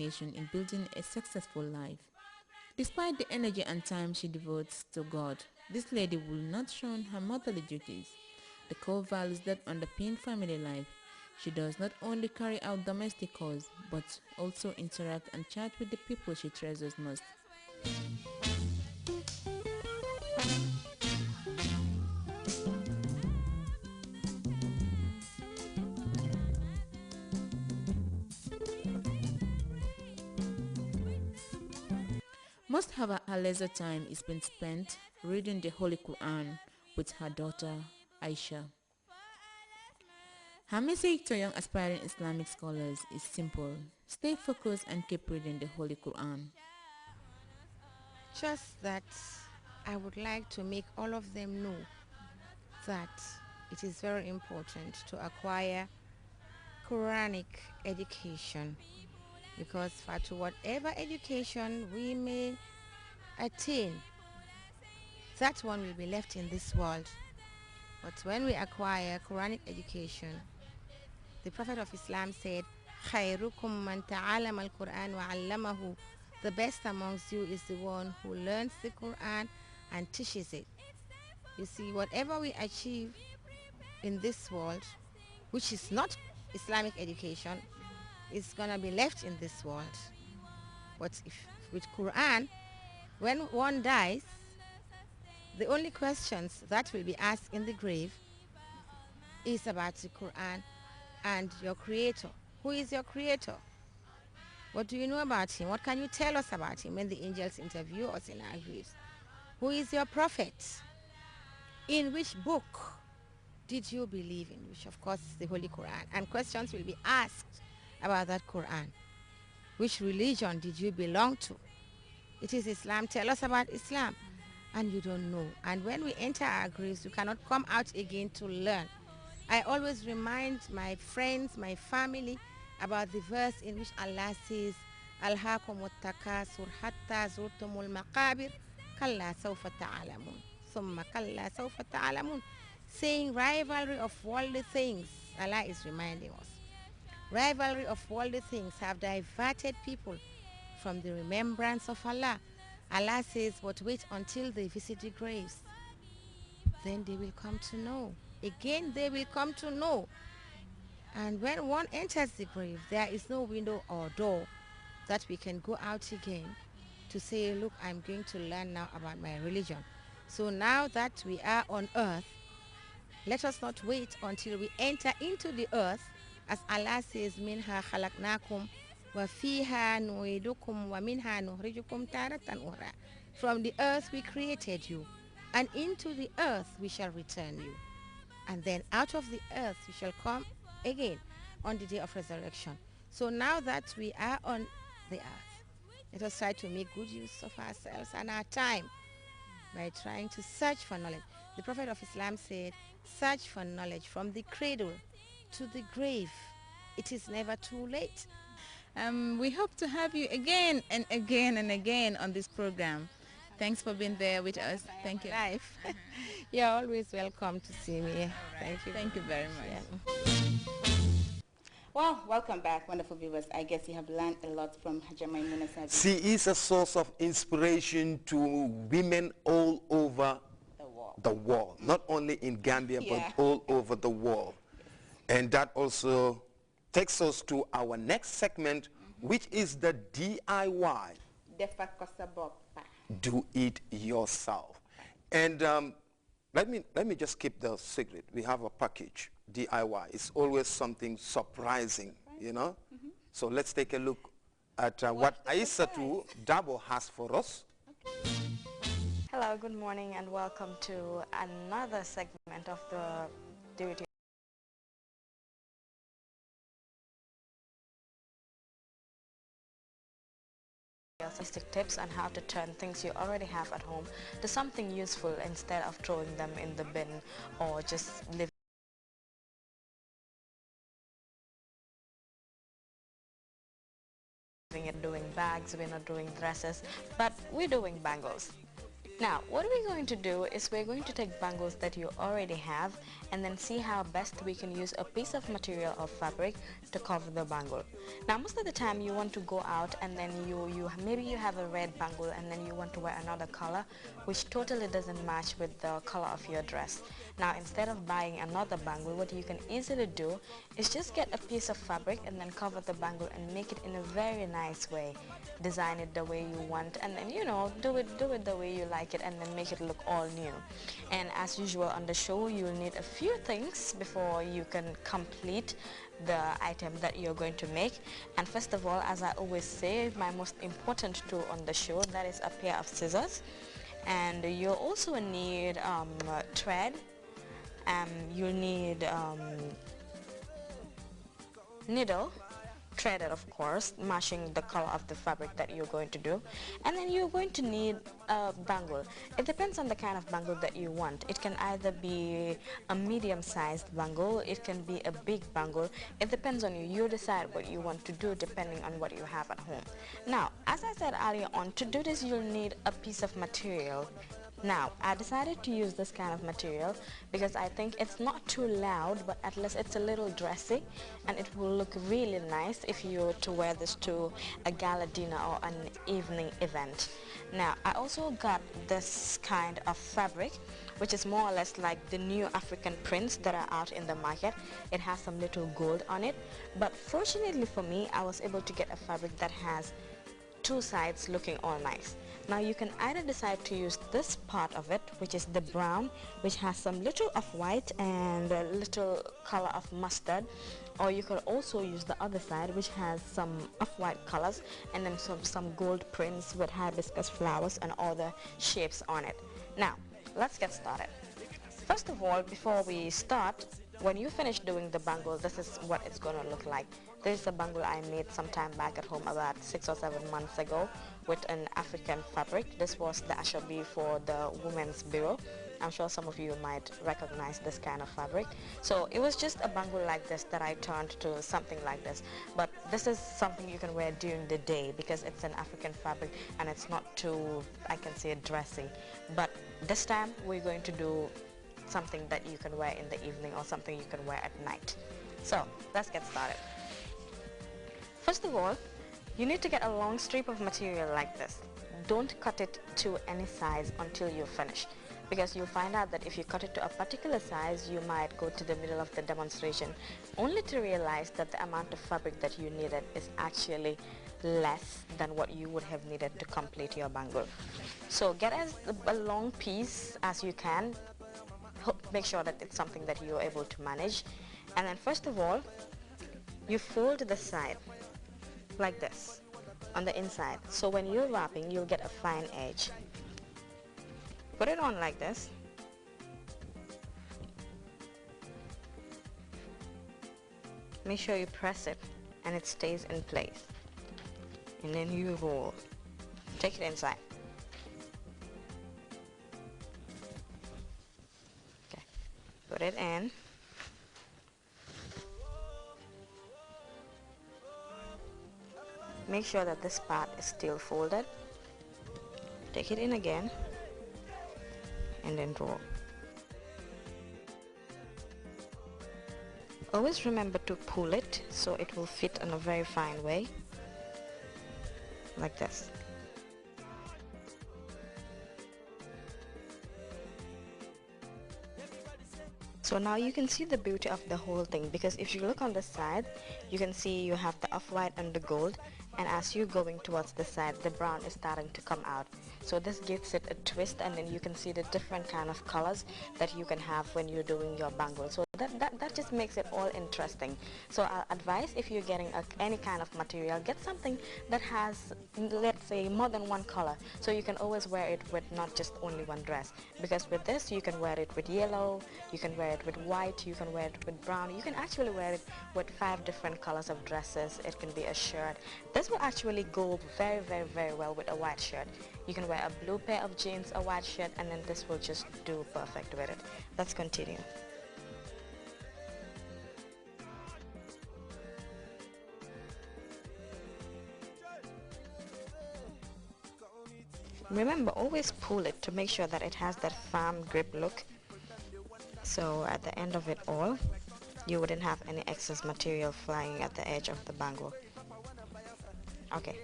determination in building a successful life. Despite the energy and time she devotes to God, this lady will not shun her motherly duties, the core values that underpin family life. She does not only carry out domestic chores, but also interact and chat with the people she treasures most. Most of her leisure time is been spent reading the Holy Quran with her daughter Aisha. Her message to young aspiring Islamic scholars is simple: stay focused and keep reading the Holy Quran. Just that I would like to make all of them know that it is very important to acquire Quranic education, because to whatever education we may attain, that one will be left in this world. But when we acquire Quranic education, the Prophet of Islam said, خَيْرُكُمْ مَنْ تَعَلَمَ الْقُرْآنَ وَعَلَّمَهُ. The best amongst you is the one who learns the Quran and teaches it. You see, whatever we achieve in this world, which is not Islamic education, is going to be left in this world. But if with Quran, when one dies, the only questions that will be asked in the grave is about the Quran and your creator. Who is your creator? What do you know about him? What can you tell us about him when the angels interview us in our graves? Who is your prophet? In which book did you believe in? Which of course is the Holy Quran. And questions will be asked about that Quran. Which religion did you belong to? It is Islam. Tell us about Islam. And you don't know. And when we enter our graves, we cannot come out again to learn. I always remind my friends, my family, about the verse in which Allah says, Alhaakumut takasur hatta zurtumul maqabir, kalla sawfa ta'alamun, summa kalla sawfa ta'alamun. Saying rivalry of worldly things, Allah is reminding us. Rivalry of worldly things have diverted people from the remembrance of Allah. Allah says, but wait until they visit the graves. Then they will come to know. Again, they will come to know. And when one enters the grave, there is no window or door that we can go out again to say, look, I'm going to learn now about my religion. So now that we are on earth, let us not wait until we enter into the earth, as Allah says, minha khalaqnakum wa fiha nu'idukum wa minha nukhrijukum taratan ukhra. From the earth we created you, and into the earth we shall return you. And then out of the earth you shall come again on the day of resurrection. So now that we are on the earth, let us try to make good use of ourselves and our time by trying to search for knowledge. The Prophet of Islam said, search for knowledge from the cradle to the grave. It is never too late. We hope to have you again and again and again on this program. Thanks for being there with us. Thank you. Life. You're always welcome to see me. Right. Thank you. Thank you very much. Yeah. Well, welcome back, wonderful viewers. I guess you have learned a lot from Haja Maimuna Sabi. She is a source of inspiration to women all over the world. Not only in Gambia, but all over the world. And that also takes us to our next segment, which is the DIY. Do it yourself. And let me just keep the secret. We have a package, DIY. It's always something surprising, you know. So let's take a look at what Aissatou Dabo has for us. Hello, good morning, and welcome to another segment of the Do It tips on how to turn things you already have at home to something useful instead of throwing them in the bin or just living it. Doing bags, we're not doing dresses, but we're doing bangles. Now, what we're going to do is we're going to take bangles that you already have and then see how best we can use a piece of material or fabric to cover the bangle. Now, most of the time you want to go out and then maybe you have a red bangle and then you want to wear another color which totally doesn't match with the color of your dress. Now, instead of buying another bangle, what you can easily do is just get a piece of fabric and then cover the bangle and make it in a very nice way. Design it the way you want and then, you know, do it the way you like it and then make it look all new. And as usual on the show, you'll need a few things before you can complete the item that you're going to make. And first of all, as I always say, my most important tool on the show, that is a pair of scissors. And you'll also need thread, you'll need needle, threaded of course, matching the color of the fabric that you're going to do, and then you're going to need a bangle. It depends on the kind of bangle that you want. It can either be a medium-sized bangle, it can be a big bangle. It depends on you. You decide what you want to do depending on what you have at home. Now, as I said earlier on, to do this you'll need a piece of material. Now, I decided to use this kind of material because I think it's not too loud, but at least it's a little dressy and it will look really nice if you were to wear this to a gala dinner or an evening event. Now, I also got this kind of fabric, which is more or less like the new African prints that are out in the market. It has some little gold on it, but fortunately for me, I was able to get a fabric that has two sides looking all nice. Now you can either decide to use this part of it, which is the brown, which has some little of white and a little color of mustard, or you could also use the other side, which has some off-white colors and then some gold prints with hibiscus flowers and other shapes on it. Now let's get started. First of all, before we start, when you finish doing the bangle, this is what it's going to look like. This is a bangle I made some time back at home, about 6 or 7 months ago, with an African fabric. This was the ashobi for the Women's Bureau. I'm sure some of you might recognize this kind of fabric. So it was just a bangle like this that I turned to something like this. But this is something you can wear during the day because it's an African fabric and it's not too, I can say, dressy. But this time we're going to do something that you can wear in the evening or something you can wear at night. So let's get started. First of all, you need to get a long strip of material like this. Don't cut it to any size until you finish, because you'll find out that if you cut it to a particular size, you might go to the middle of the demonstration only to realize that the amount of fabric that you needed is actually less than what you would have needed to complete your bangle. So get as a long piece as you can. Make sure that it's something that you're able to manage. And then first of all, you fold the side like this on the inside, so when you're wrapping you'll get a fine edge. Put it on like this. Make sure you press it and it stays in place, and then you roll. Take it inside. Okay, put it in. Make sure that this part is still folded. Take it in again and then roll. Always remember to pull it so it will fit in a very fine way, like this. So now you can see the beauty of the whole thing, because if you look on the side, you can see you have the off-white and the gold, and as you're going towards the side, the brown is starting to come out. So this gives it a twist, and then you can see the different kind of colors that you can have when you're doing your bangle. So that just makes it all interesting. So I'll advise, if you're getting any kind of material, get something that has, let's say, more than one color, so you can always wear it with not just only one dress. Because with this, you can wear it with yellow, you can wear it with white, you can wear it with brown, you can actually wear it with 5 different colors of dresses. It can be a shirt. This will actually go very, very, very well with a white shirt. You can wear a blue pair of jeans, a white shirt, and then this will just do perfect with it. Let's continue. Remember, always pull it to make sure that it has that firm grip look. So at the end of it all, you wouldn't have any excess material flying at the edge of the bangle. Okay,